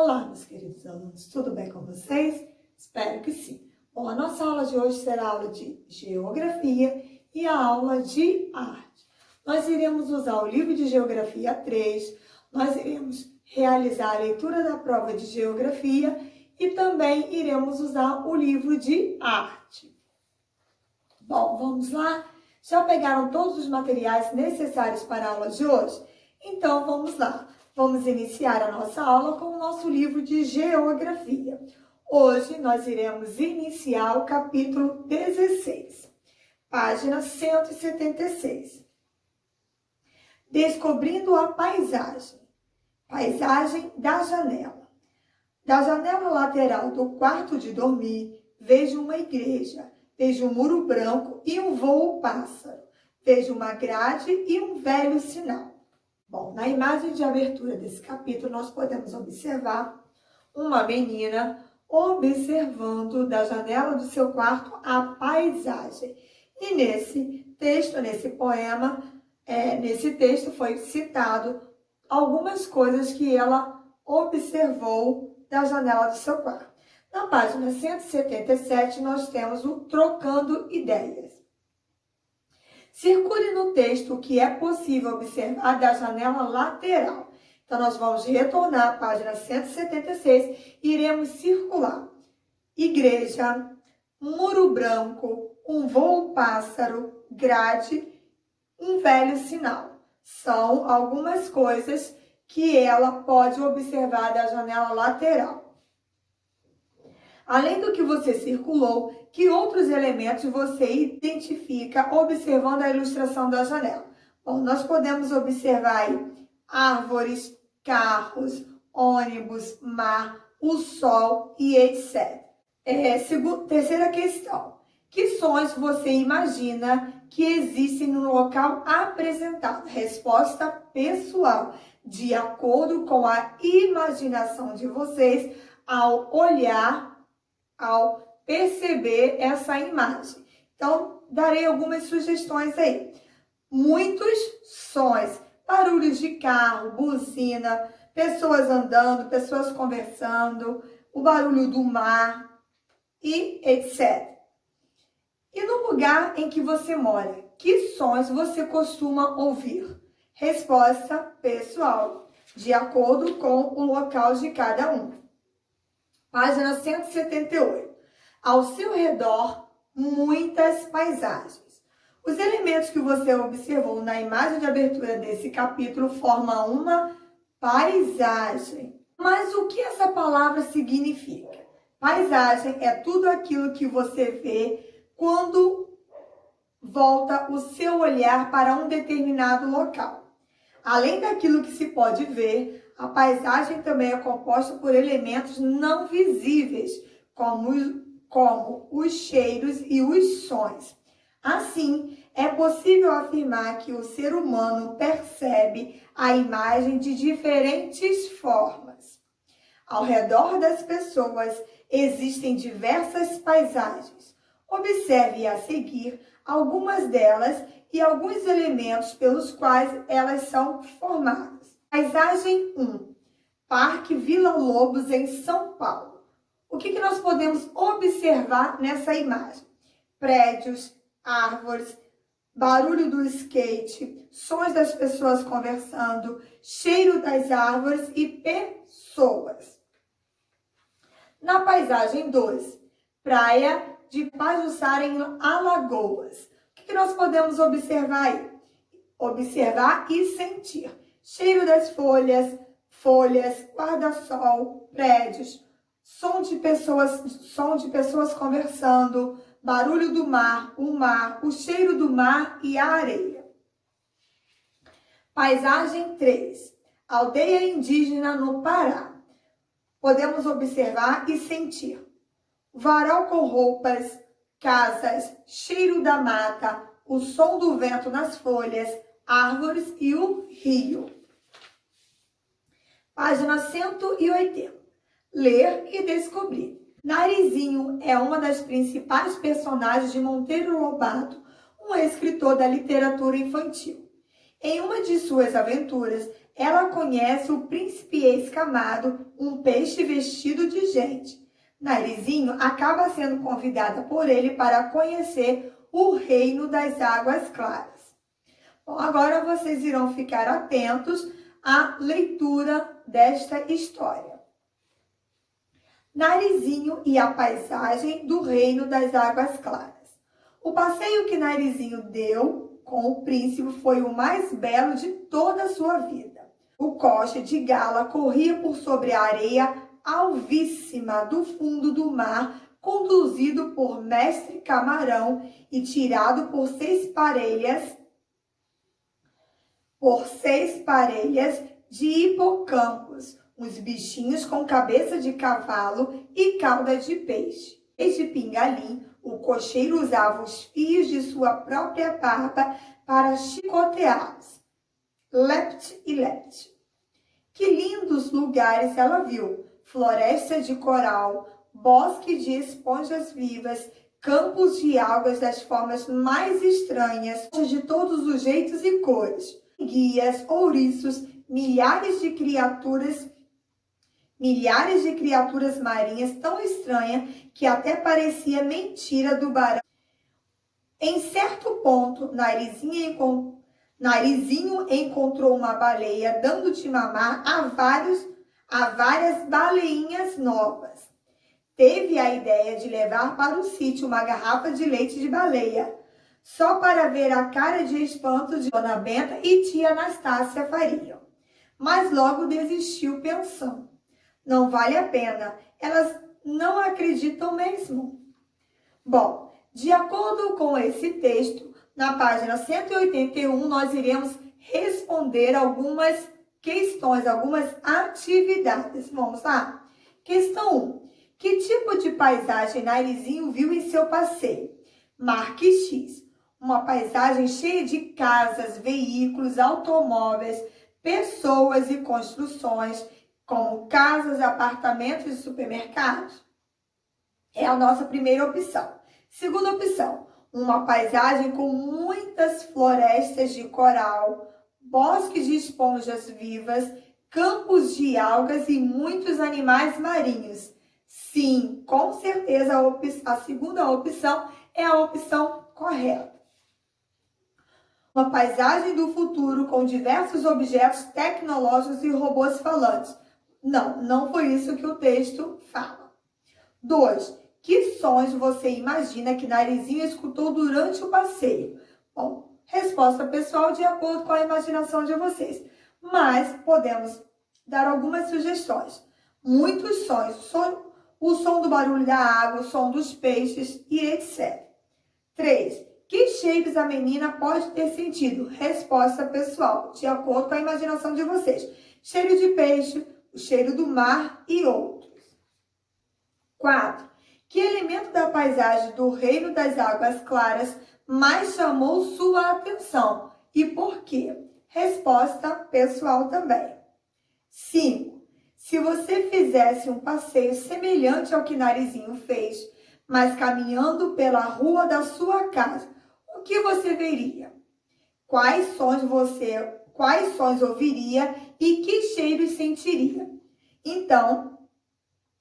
Olá, meus queridos alunos, tudo bem com vocês? Espero que sim. Bom, a nossa aula de hoje será a aula de Geografia e a aula de Arte. Nós iremos usar o livro de Geografia 3, nós iremos realizar a leitura da prova de Geografia e também iremos usar o livro de Arte. Bom, vamos lá? Já pegaram todos os materiais necessários para a aula de hoje? Então, vamos lá. Vamos iniciar a nossa aula com o nosso livro de Geografia. Hoje, nós iremos iniciar o capítulo 16, página 176. Descobrindo a paisagem. Paisagem da janela. Da janela lateral do quarto de dormir, vejo uma igreja, vejo um muro branco e um voo pássaro. Vejo uma grade e um velho sinal. Bom, na imagem de abertura desse capítulo, nós podemos observar uma menina observando da janela do seu quarto a paisagem. E nesse texto, nesse poema, nesse texto foi citado algumas coisas que ela observou da janela do seu quarto. Na página 177, nós temos o Trocando Ideias. Circule no texto o que é possível observar da janela lateral. Então, nós vamos retornar à página 176 e iremos circular. Igreja, muro branco, um voo pássaro, grade, um velho sinal. São algumas coisas que ela pode observar da janela lateral. Além do que você circulou, que outros elementos você identifica observando a ilustração da janela? Bom, nós podemos observar aí árvores, carros, ônibus, mar, o sol e etc. Terceira questão. Que sons você imagina que existem no local apresentado? Resposta pessoal, de acordo com a imaginação de vocês ao olhar, ao perceber essa imagem. Então, darei algumas sugestões aí. Muitos sons, barulhos de carro, buzina, pessoas andando, pessoas conversando, o barulho do mar e etc. E no lugar em que você mora, que sons você costuma ouvir? Resposta pessoal, de acordo com o local de cada um. Página 178. Ao seu redor, muitas paisagens. Os elementos que você observou na imagem de abertura desse capítulo formam uma paisagem. Mas o que essa palavra significa? Paisagem é tudo aquilo que você vê quando volta o seu olhar para um determinado local. Além daquilo que se pode ver, a paisagem também é composta por elementos não visíveis, como os cheiros e os sons. Assim, é possível afirmar que o ser humano percebe a imagem de diferentes formas. Ao redor das pessoas existem diversas paisagens. Observe a seguir algumas delas e alguns elementos pelos quais elas são formadas. Paisagem 1. Parque Vila Lobos, em São Paulo. O que nós podemos observar nessa imagem? Prédios, árvores, barulho do skate, sons das pessoas conversando, cheiro das árvores e pessoas. Na paisagem 2, praia de Pajuçara, em Alagoas. O que nós podemos observar aí? Observar e sentir. Cheiro das folhas, guarda-sol, prédios, som de pessoas conversando, barulho do mar, o cheiro do mar e a areia. Paisagem 3. Aldeia indígena no Pará. Podemos observar e sentir. Varal com roupas, casas, cheiro da mata, o som do vento nas folhas, árvores e o rio. Página 180. Ler e descobrir. Narizinho é uma das principais personagens de Monteiro Lobato, um escritor da literatura infantil. Em uma de suas aventuras, ela conhece o príncipe escamado, um peixe vestido de gente. Narizinho acaba sendo convidada por ele para conhecer o reino das águas claras. Bom, agora vocês irão ficar atentos à leitura desta história. Narizinho e a paisagem do reino das águas claras. O passeio que Narizinho deu com o príncipe foi o mais belo de toda a sua vida. O coche de gala corria por sobre a areia alvíssima do fundo do mar, conduzido por Mestre Camarão e tirado por seis parelhas de hipocampos, uns bichinhos com cabeça de cavalo e cauda de peixe. Desde pingalim, o cocheiro usava os fios de sua própria barba para chicoteá-los. Lept e lept. Que lindos lugares ela viu! Floresta de coral, bosque de esponjas vivas, campos de algas das formas mais estranhas, de todos os jeitos e cores, guias, ouriços, milhares de criaturas marinhas tão estranhas que até parecia mentira do barão. Em certo ponto, Narizinho encontrou uma baleia dando de mamar a várias baleinhas novas. Teve a ideia de levar para o sítio uma garrafa de leite de baleia, só para ver a cara de espanto de Dona Benta e tia Anastácia fariam. Mas logo desistiu pensando: não vale a pena, elas não acreditam mesmo. Bom, de acordo com esse texto, na página 181, nós iremos responder algumas questões, algumas atividades. Vamos lá? Questão 1. Que tipo de paisagem Narizinho viu em seu passeio? Marque X. Uma paisagem cheia de casas, veículos, automóveis, pessoas e construções, como casas, apartamentos e supermercados. É a nossa primeira opção. Segunda opção. Uma paisagem com muitas florestas de coral, bosques de esponjas vivas, campos de algas e muitos animais marinhos. Sim, com certeza a segunda opção é a opção correta. Uma paisagem do futuro com diversos objetos tecnológicos e robôs falantes. Não foi isso que o texto fala. 2. Que sons você imagina que Narizinho escutou durante o passeio? Bom, resposta pessoal de acordo com a imaginação de vocês. Mas podemos dar algumas sugestões. Muitos sons. O som do barulho da água, o som dos peixes e etc. 3. Que cheiros a menina pode ter sentido? Resposta pessoal, de acordo com a imaginação de vocês. Cheiro de peixe, o cheiro do mar e outros. 4. Que elemento da paisagem do reino das águas claras mais chamou sua atenção e por quê? Resposta pessoal também. 5. Se você fizesse um passeio semelhante ao que Narizinho fez, mas caminhando pela rua da sua casa, o que você veria? Quais sons ouviria e que cheiros sentiria? Então,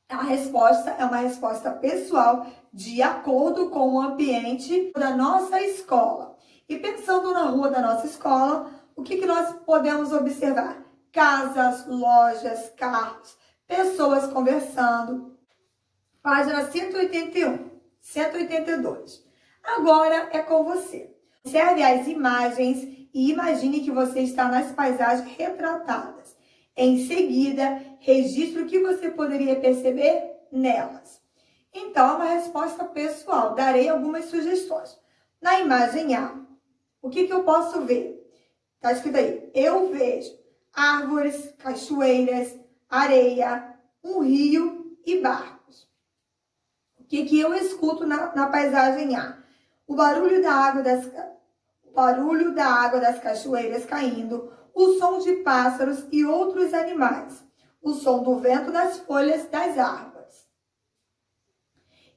a resposta é uma resposta pessoal de acordo com o ambiente da nossa escola. E pensando na rua da nossa escola, o que nós podemos observar? Casas, lojas, carros, pessoas conversando. Página 181, 182. Agora é com você. Observe as imagens e imagine que você está nas paisagens retratadas. Em seguida, registre o que você poderia perceber nelas. Então, é uma resposta pessoal. Darei algumas sugestões. Na imagem A, o que eu posso ver? Está escrito aí: eu vejo árvores, cachoeiras, areia, um rio e barcos. O que eu escuto na paisagem A? O barulho da água das cachoeiras caindo, o som de pássaros e outros animais, o som do vento nas folhas das árvores.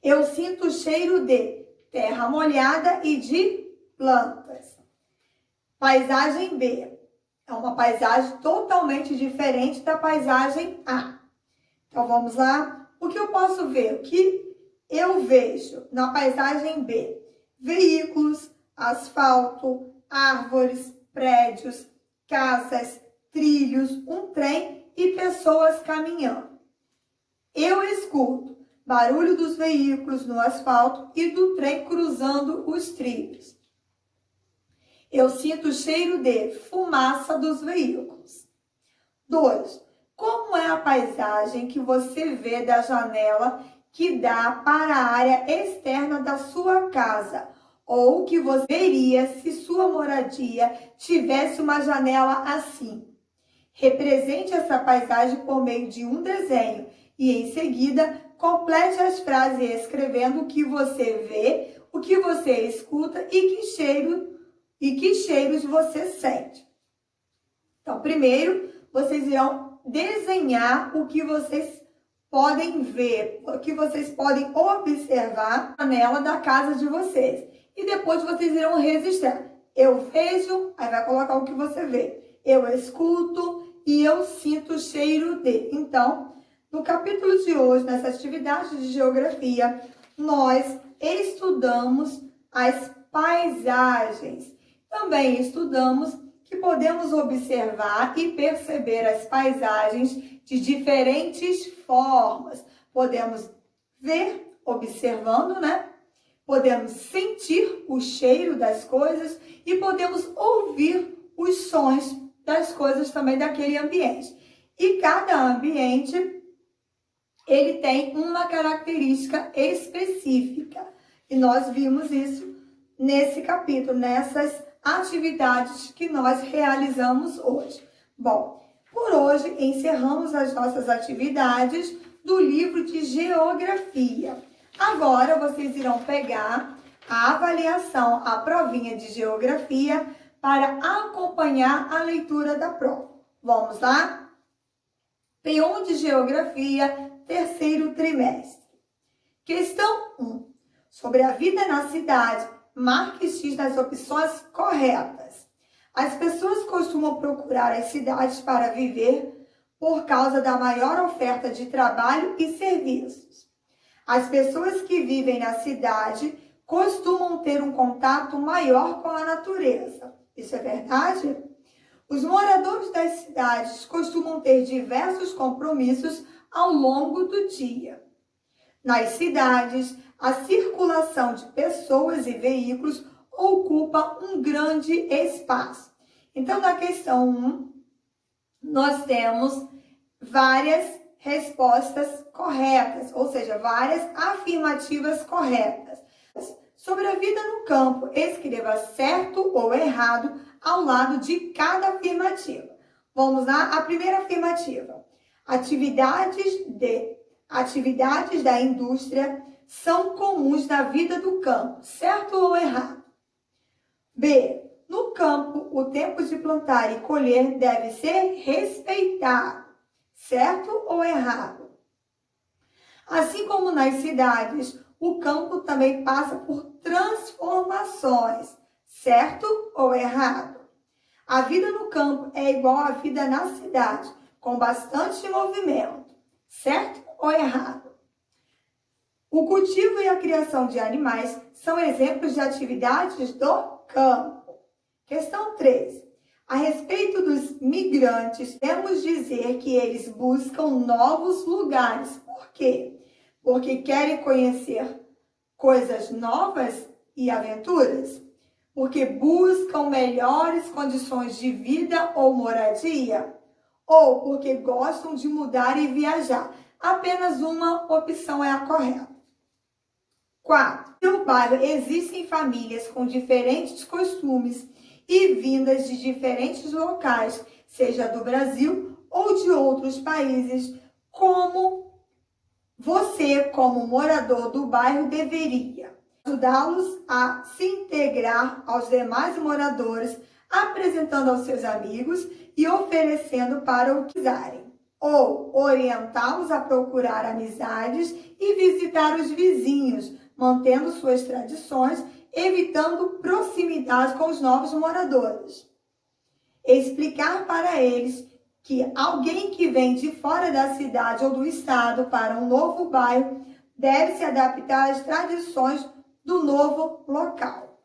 Eu sinto o cheiro de terra molhada e de plantas. Paisagem B. É uma paisagem totalmente diferente da paisagem A. Então, vamos lá. O que eu posso ver? O que eu vejo na paisagem B? Veículos, asfalto, árvores, prédios, casas, trilhos, um trem e pessoas caminhando. Eu escuto barulho dos veículos no asfalto e do trem cruzando os trilhos. Eu sinto o cheiro de fumaça dos veículos. 2. Como é a paisagem que você vê da janela que dá para a área externa da sua casa? Ou que você veria se sua moradia tivesse uma janela assim? Represente essa paisagem por meio de um desenho e, em seguida, complete as frases escrevendo o que você vê, o que você escuta e que cheiros você sente. Então, primeiro, vocês irão desenhar o que vocês podem ver, o que vocês podem observar na janela da casa de vocês. E depois vocês irão registrar. Eu vejo, aí vai colocar o que você vê. Eu escuto e eu sinto o cheiro de. Então, no capítulo de hoje, nessa atividade de geografia, nós estudamos as paisagens. Também estudamos que podemos observar e perceber as paisagens de diferentes formas. Podemos ver, observando, né? Podemos sentir o cheiro das coisas e podemos ouvir os sons das coisas também daquele ambiente. E cada ambiente, ele tem uma característica específica. E nós vimos isso nesse capítulo, nessas atividades que nós realizamos hoje. Bom, por hoje encerramos as nossas atividades do livro de Geografia. Agora vocês irão pegar a avaliação, a provinha de Geografia, para acompanhar a leitura da prova. Vamos lá? P1 de Geografia, terceiro trimestre. Questão 1. Sobre a vida na cidade, marque X nas opções corretas. As pessoas costumam procurar as cidades para viver por causa da maior oferta de trabalho e serviços. As pessoas que vivem na cidade costumam ter um contato maior com a natureza. Isso é verdade? Os moradores das cidades costumam ter diversos compromissos ao longo do dia. Nas cidades, a circulação de pessoas e veículos ocupa um grande espaço. Então, na questão 1, nós temos várias respostas corretas, ou seja, várias afirmativas corretas. Sobre a vida no campo, escreva certo ou errado ao lado de cada afirmativa. Vamos lá, a primeira afirmativa. Atividades da indústria são comuns na vida do campo, certo ou errado? B. No campo, o tempo de plantar e colher deve ser respeitado, certo ou errado? Assim como nas cidades, o campo também passa por transformações, certo ou errado? A vida no campo é igual à vida na cidade, com bastante movimento, certo ou errado? O cultivo e a criação de animais são exemplos de atividades do campo. Questão 3. A respeito dos migrantes, podemos dizer que eles buscam novos lugares. Por quê? Porque querem conhecer coisas novas e aventuras? Porque buscam melhores condições de vida ou moradia? Ou porque gostam de mudar e viajar? Apenas uma opção é a correta. 4. No bairro existem famílias com diferentes costumes e vindas de diferentes locais, seja do Brasil ou de outros países, como você, como morador do bairro, deveria ajudá-los a se integrar aos demais moradores, apresentando aos seus amigos e oferecendo para o que quiserem, ou orientá-los a procurar amizades e visitar os vizinhos, mantendo suas tradições, evitando proximidade com os novos moradores. Explicar para eles que alguém que vem de fora da cidade ou do estado para um novo bairro deve se adaptar às tradições do novo local.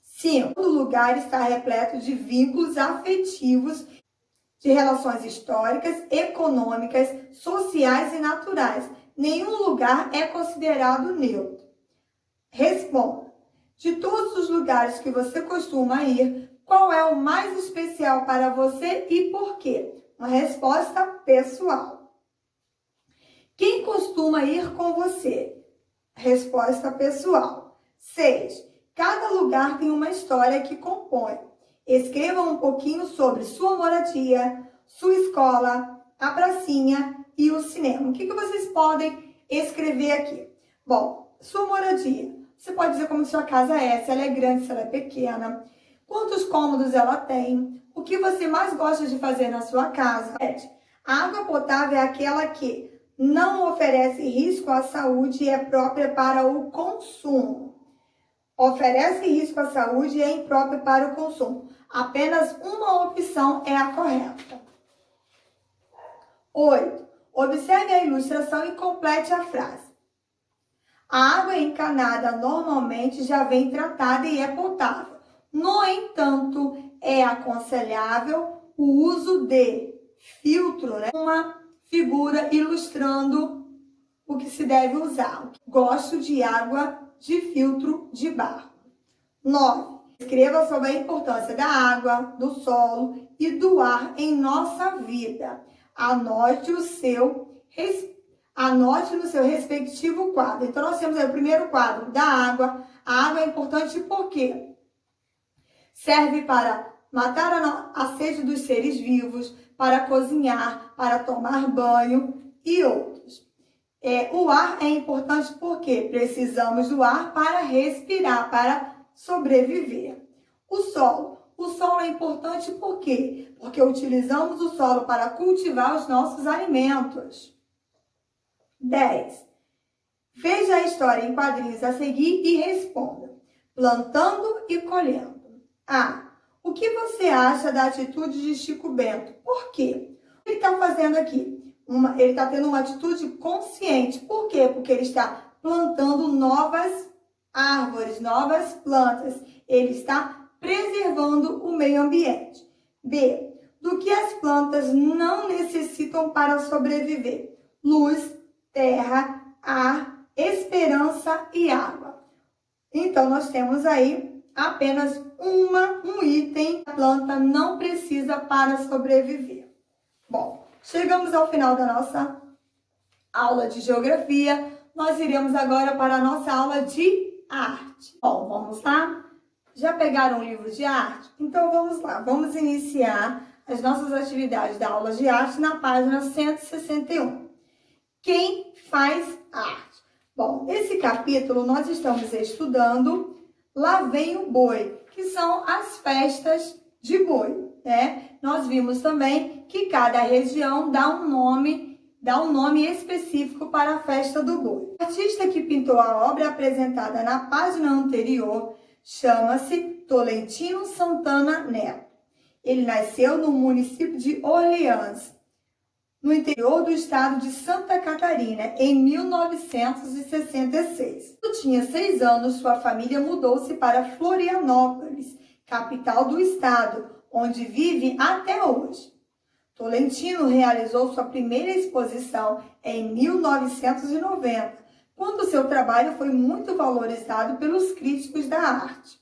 5. O lugar está repleto de vínculos afetivos, de relações históricas, econômicas, sociais e naturais. Nenhum lugar é considerado neutro. Responda. De todos os lugares que você costuma ir, qual é o mais especial para você e por quê? Uma resposta pessoal. Quem costuma ir com você? Resposta pessoal. 6. Cada lugar tem uma história que compõe. Escreva um pouquinho sobre sua moradia, sua escola, a pracinha e o cinema. O que vocês podem escrever aqui? Bom, sua moradia. Você pode dizer como sua casa é, se ela é grande, se ela é pequena, quantos cômodos ela tem, o que você mais gosta de fazer na sua casa. A água potável é aquela que não oferece risco à saúde e é própria para o consumo. Oferece risco à saúde e é imprópria para o consumo. Apenas uma opção é a correta. 8. Observe a ilustração e complete a frase. A água encanada normalmente já vem tratada e é potável. No entanto, é aconselhável o uso de filtro, uma figura ilustrando o que se deve usar. Gosto de água de filtro de barro. 9. Escreva sobre a importância da água, do solo e do ar em nossa vida. Anote no seu respectivo quadro. Então, nós temos aí o primeiro quadro da água. A água é importante por quê? Serve para matar a sede dos seres vivos, para cozinhar, para tomar banho e outros. O ar é importante porque precisamos do ar para respirar, para sobreviver. O solo é importante por quê? Porque utilizamos o solo para cultivar os nossos alimentos. 10. Veja a história em quadrinhos a seguir e responda. Plantando e colhendo. A. O que você acha da atitude de Chico Bento? Por quê? O que ele está fazendo aqui? Ele está tendo uma atitude consciente. Por quê? Porque ele está plantando novas árvores, novas plantas. Ele está preservando o meio ambiente. B. Do que as plantas não necessitam para sobreviver? Luz, terra, ar, esperança e água. Então, nós temos aí apenas um item que a planta não precisa para sobreviver. Bom, chegamos ao final da nossa aula de geografia. Nós iremos agora para a nossa aula de arte. Bom, vamos lá? Já pegaram o livro de arte? Então, vamos lá. Vamos iniciar as nossas atividades da aula de arte na página 161. Quem faz arte? Bom, nesse capítulo nós estamos estudando Lá Vem o Boi, que são as festas de boi, né? Nós vimos também que cada região dá um nome específico para a festa do boi. O artista que pintou a obra apresentada na página anterior chama-se Tolentino Santana Neto. Ele nasceu no município de Orleans, no interior do estado de Santa Catarina, em 1966. Quando tinha 6 anos, sua família mudou-se para Florianópolis, capital do estado, onde vive até hoje. Tolentino realizou sua primeira exposição em 1990, quando seu trabalho foi muito valorizado pelos críticos da arte.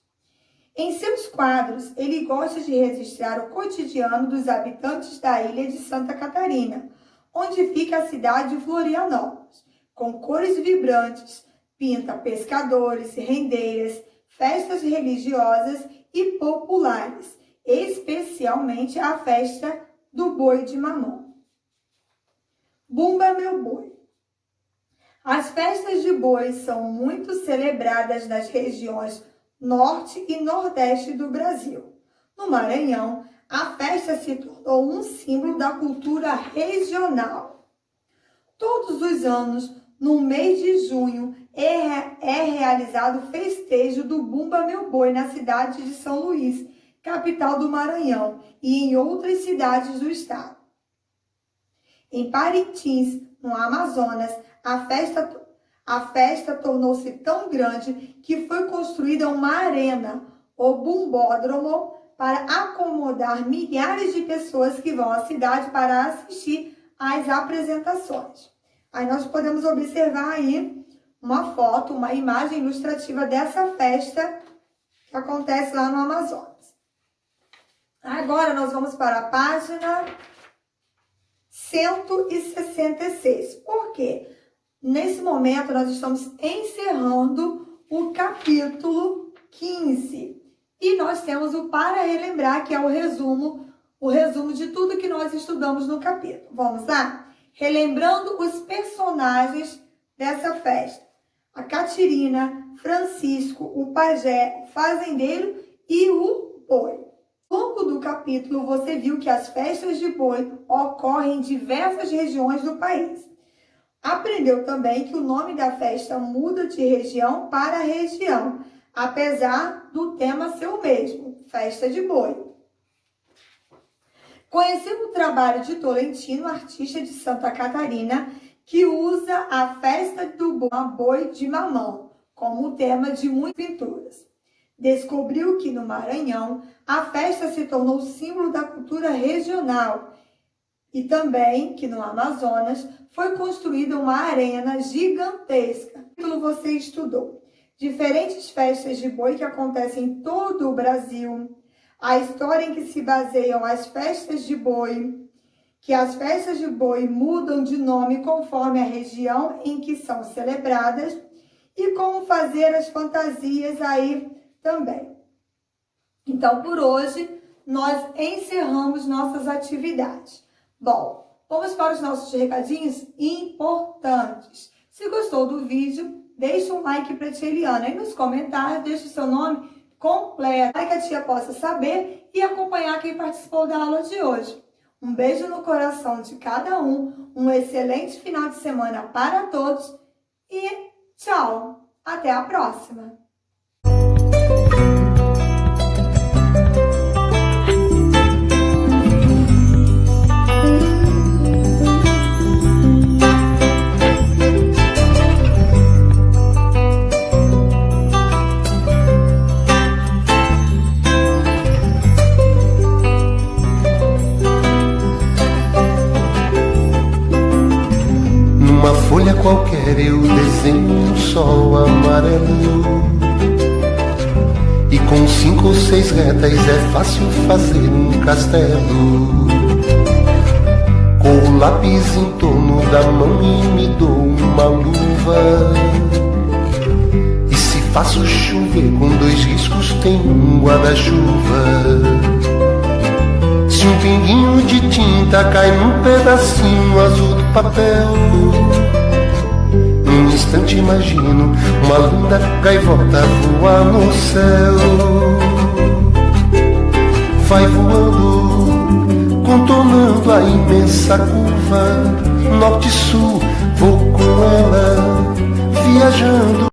Em seus quadros, ele gosta de registrar o cotidiano dos habitantes da ilha de Santa Catarina, onde fica a cidade de Florianópolis. Com cores vibrantes, pinta pescadores, rendeiras, festas religiosas e populares, especialmente a festa do boi de mamão. Bumba meu boi. As festas de boi são muito celebradas nas regiões norte e nordeste do Brasil. No Maranhão, a festa se tornou um símbolo da cultura regional. Todos os anos, no mês de junho, é realizado o festejo do Bumba Meu Boi na cidade de São Luís, capital do Maranhão, e em outras cidades do estado. Em Parintins, no Amazonas, a festa tornou-se tão grande que foi construída uma arena, o Bumbódromo, para acomodar milhares de pessoas que vão à cidade para assistir às apresentações. Aí nós podemos observar aí uma foto, uma imagem ilustrativa dessa festa que acontece lá no Amazonas. Agora nós vamos para a página 166. Por quê? Nesse momento nós estamos encerrando o capítulo 15. E nós temos o para relembrar, que é o resumo de tudo que nós estudamos no capítulo. Vamos lá? Relembrando os personagens dessa festa. A Catirina, Francisco, o pajé, o fazendeiro e o boi. Ao longo do capítulo, você viu que as festas de boi ocorrem em diversas regiões do país. Aprendeu também que o nome da festa muda de região para região, apesar do tema ser o mesmo, festa de boi. Conhecemos o trabalho de Tolentino, artista de Santa Catarina, que usa a festa do boi de mamão como tema de muitas pinturas. Descobriu que no Maranhão a festa se tornou símbolo da cultura regional e também que no Amazonas foi construída uma arena gigantesca. Você estudou diferentes festas de boi que acontecem em todo o Brasil, a história em que se baseiam as festas de boi, que as festas de boi mudam de nome conforme a região em que são celebradas e como fazer as fantasias aí também. Então, por hoje, nós encerramos nossas atividades. Bom, vamos para os nossos recadinhos importantes. Se gostou do vídeo, deixa um like para a tia Eliana e nos comentários deixe o seu nome completo, para que a tia possa saber e acompanhar quem participou da aula de hoje. Um beijo no coração de cada um excelente final de semana para todos e tchau! Até a próxima! Numa folha qualquer eu desenho um sol amarelo, e com 5 ou 6 retas é fácil fazer um castelo. Com o lápis em torno da mão e me dou uma luva, e se faço chover com 2 riscos tem um guarda-chuva. Se um pinguinho de tinta cai num pedacinho azul do papel, num instante imagino uma linda gaivota voar no céu. Vai voando, contornando a imensa curva, norte-sul, vou com ela, viajando.